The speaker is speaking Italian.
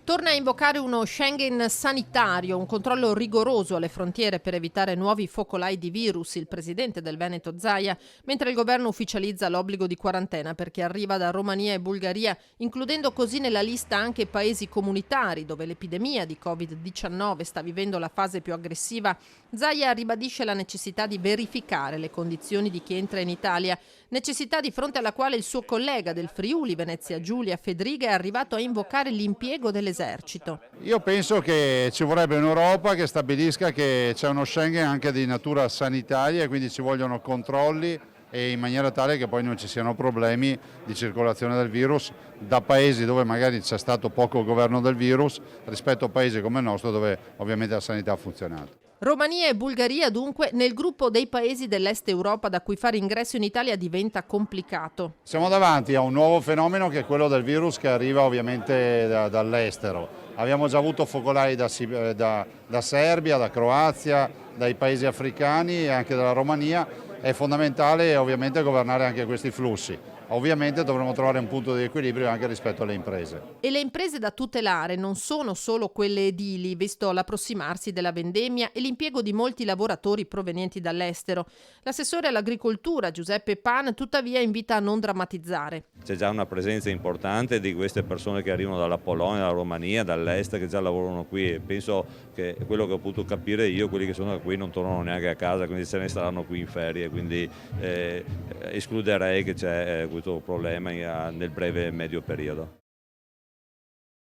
Torna a invocare uno Schengen sanitario, un controllo rigoroso alle frontiere per evitare nuovi focolai di virus, il presidente del Veneto Zaia, mentre il governo ufficializza l'obbligo di quarantena per chi arriva da Romania e Bulgaria, includendo così nella lista anche paesi comunitari dove l'epidemia di Covid-19 sta vivendo la fase più aggressiva. Zaia ribadisce la necessità di verificare le condizioni di chi entra in Italia, necessità di fronte alla quale il suo collega del Friuli Venezia Giulia Fedriga è arrivato a invocare l'impiego dell'esercito. Io penso che ci vorrebbe un'Europa che stabilisca che c'è uno Schengen anche di natura sanitaria e quindi ci vogliono controlli e in maniera tale che poi non ci siano problemi di circolazione del virus da paesi dove magari c'è stato poco governo del virus rispetto a paesi come il nostro dove ovviamente la sanità ha funzionato. Romania e Bulgaria dunque nel gruppo dei paesi dell'Est Europa da cui fare ingresso in Italia diventa complicato. Siamo davanti a un nuovo fenomeno che è quello del virus che arriva ovviamente dall'estero. Abbiamo già avuto focolai da Serbia, da Croazia, dai paesi africani e anche dalla Romania. È fondamentale ovviamente governare anche questi flussi. Ovviamente dovremo trovare un punto di equilibrio anche rispetto alle imprese. E le imprese da tutelare non sono solo quelle edili, visto l'approssimarsi della vendemmia e l'impiego di molti lavoratori provenienti dall'estero. L'assessore all'agricoltura Giuseppe Pan tuttavia invita a non drammatizzare. C'è già una presenza importante di queste persone che arrivano dalla Polonia, dalla Romania, dall'est, che già lavorano qui e penso che quello che ho potuto capire io, quelli che sono qui non tornano neanche a casa, quindi se ne staranno qui in ferie, quindi escluderei che c'è questo problema nel breve e medio periodo.